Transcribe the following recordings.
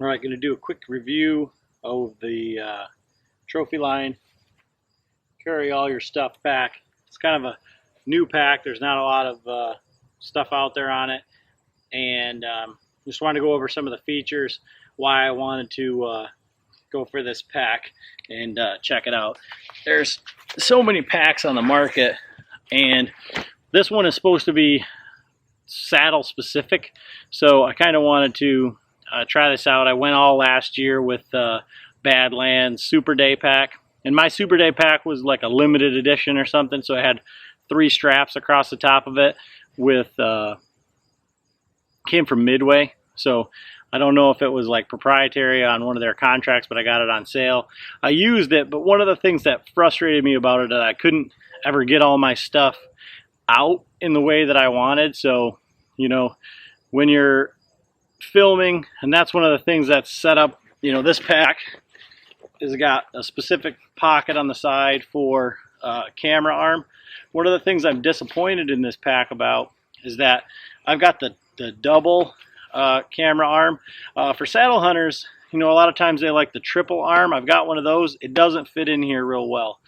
All right, going to do a quick review of the Trophy Line Carry All Your Stuff pack. It's kind of a new pack. There's not a lot of stuff out there on it, and just wanted to go over some of the features, why I wanted to go for this pack and check it out. There's so many packs on the market, and this one is supposed to be saddle specific, so I kind of wanted to try this out. I went all last year with Badlands Super Day pack, and my Super Day pack was like a limited edition or something, so I had 3 straps across the top of it with came from Midway, so I don't know if it was like proprietary on one of their contracts, but I got it on sale. I used it, but one of the things that frustrated me about it is I couldn't ever get all my stuff out in the way that I wanted. So, you know, when you're filming, and that's one of the things that's set up, you know, this pack has got a specific pocket on the side for camera arm. One of the things I'm disappointed in this pack about is that I've got the double camera arm. For saddle hunters, you know, a lot of times they like the triple arm. I've got one of those. It doesn't fit in here real well.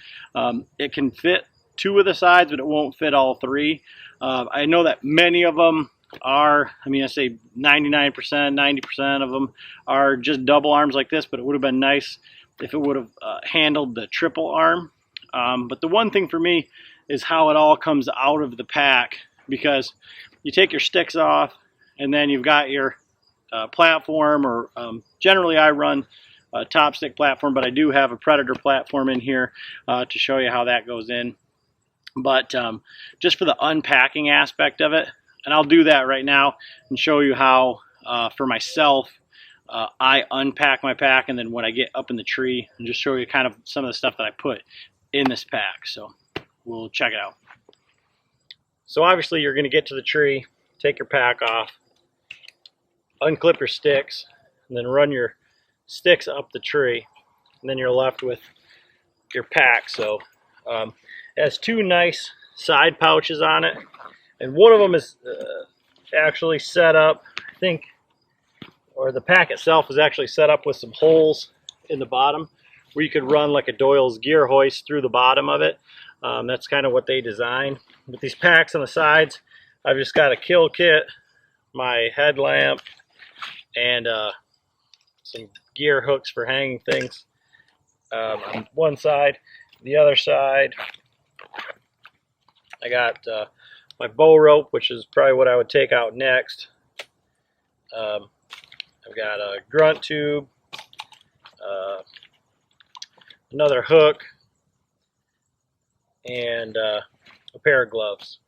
It can fit 2 of the sides, but it won't fit all 3. I know that many of them are, I mean, I say 99%, 90% of them are just double arms like this, but it would have been nice if it would have handled the triple arm. But the one thing for me is how it all comes out of the pack, because you take your sticks off, and then you've got your platform, or generally I run a top stick platform, but I do have a Predator platform in here to show you how that goes in. But just for the unpacking aspect of it, and I'll do that right now and show you how for myself I unpack my pack, and then when I get up in the tree, and just show you kind of some of the stuff that I put in this pack. So we'll check it out. So obviously you're going to get to the tree, take your pack off, unclip your sticks, and then run your sticks up the tree, and then you're left with your pack. So it has 2 nice side pouches on it, and one of them is actually set up, I think, or the pack itself is actually set up with some holes in the bottom where you could run like a Doyle's gear hoist through the bottom of it. That's kind of what they designed. With these packs on the sides, I've just got a kill kit, my headlamp, and some gear hooks for hanging things on one side. The other side, I got my bow rope, which is probably what I would take out next. I've got a grunt tube, another hook, and a pair of gloves.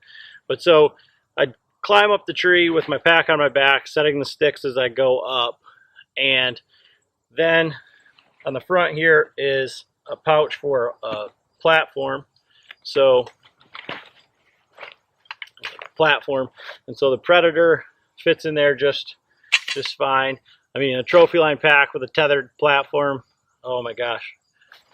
But so I climb up the tree with my pack on my back, setting the sticks as I go up, and then on the front here is a pouch for a platform. So platform, and so the Predator fits in there just fine. I mean, a Trophy Line pack with a tethered platform, oh my gosh,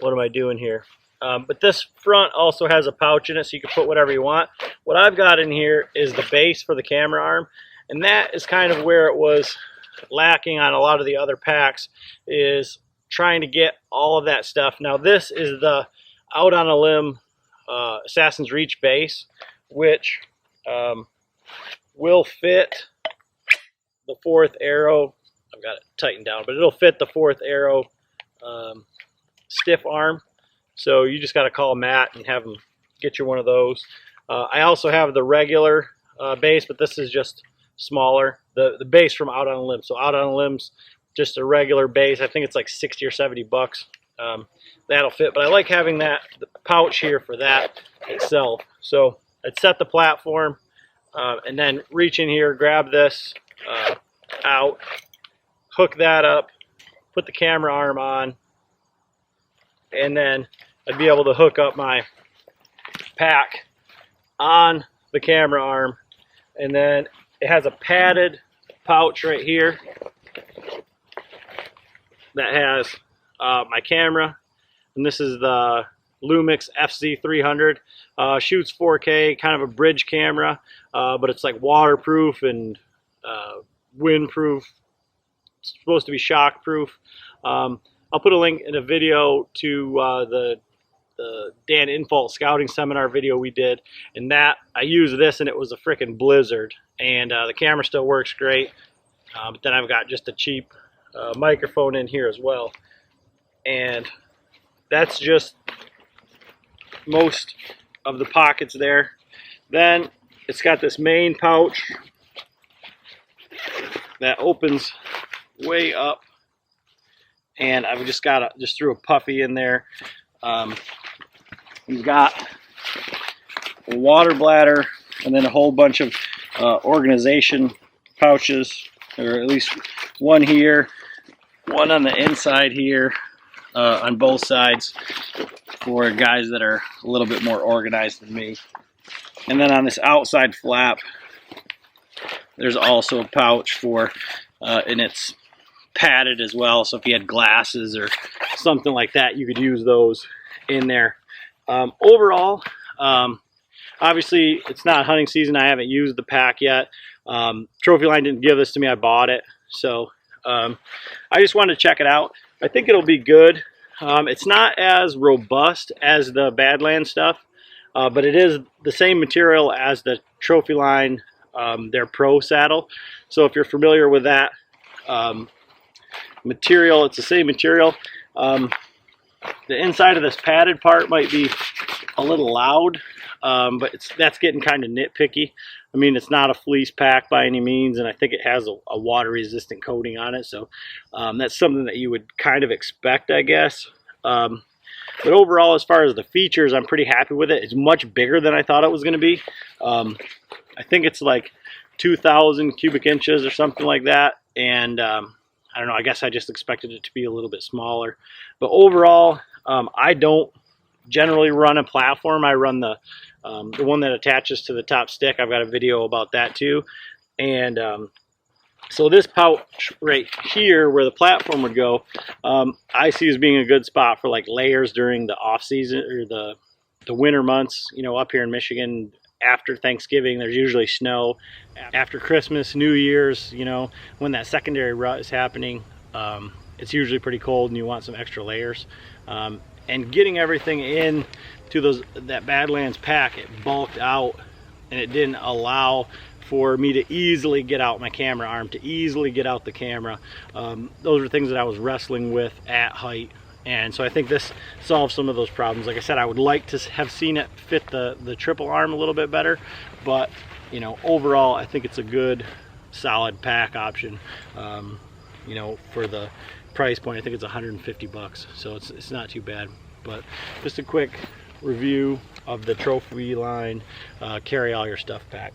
what am I doing here? But this front also has a pouch in it, so you can put whatever you want. What I've got in here is the base for the camera arm, and that is kind of where it was lacking on a lot of the other packs, is trying to get all of that stuff. Now this is the Out on a Limb Assassin's Reach base, which will fit the 4th arrow. I've got it tightened down, but it'll fit the 4th arrow stiff arm. So you just got to call Matt and have him get you one of those. I also have the regular base, but this is just smaller. The base from Out on a Limb. So Out on a Limb's just a regular base. I think it's like 60 or 70 bucks. That'll fit. But I like having the pouch here for that itself. So I'd set the platform and then reach in here, grab this out, hook that up, put the camera arm on, and then I'd be able to hook up my pack on the camera arm. And then it has a padded pouch right here that has my camera, and this is the Lumix FZ300. Shoots 4K, kind of a bridge camera, but it's like waterproof and windproof supposed to be shock proof. I'll put a link in a video to the Dan Infalt scouting seminar video we did, and that I used this and it was a freaking blizzard, and the camera still works great, but then I've got just a cheap microphone in here as well, and that's just most of the pockets there. Then it's got this main pouch that opens way up, and I've just threw a puffy in there. We've got a water bladder and then a whole bunch of organization pouches, or at least one here, one on the inside here, on both sides for guys that are a little bit more organized than me. And then on this outside flap, there's also a pouch for, and it's padded as well, so if you had glasses or something like that, you could use those in there. Overall, obviously it's not hunting season. I haven't used the pack yet. Trophyline didn't give this to me, I bought it, so I just wanted to check it out. I think it'll be good. It's not as robust as the Badlands stuff, but it is the same material as the Trophyline, their Pro saddle. So if you're familiar with that material, it's the same material. The inside of this padded part might be a little loud, but that's getting kind of nitpicky. I mean, it's not a fleece pack by any means, and I think it has a water-resistant coating on it, so that's something that you would kind of expect, I guess. But overall, as far as the features, I'm pretty happy with it. It's much bigger than I thought it was going to be. I think it's like 2,000 cubic inches or something like that, and I don't know, I guess I just expected it to be a little bit smaller. But overall, I don't generally run a platform. I run the one that attaches to the top stick. I've got a video about that too. And so this pouch right here where the platform would go, I see as being a good spot for like layers during the off season or the winter months. You know, up here in Michigan, after Thanksgiving, there's usually snow. After Christmas, New Year's, you know, when that secondary rut is happening, it's usually pretty cold and you want some extra layers. And getting everything in to that Badlands pack, it bulked out and it didn't allow for me to easily get out my camera arm, to easily get out the camera. Those are things that I was wrestling with at height. And so I think this solves some of those problems. Like I said, I would like to have seen it fit the triple arm a little bit better, but you know, overall I think it's a good solid pack option. You know, for the price point, I think it's 150 bucks, so it's not too bad. But just a quick review of the Trophyline Carry All Your Stuff pack.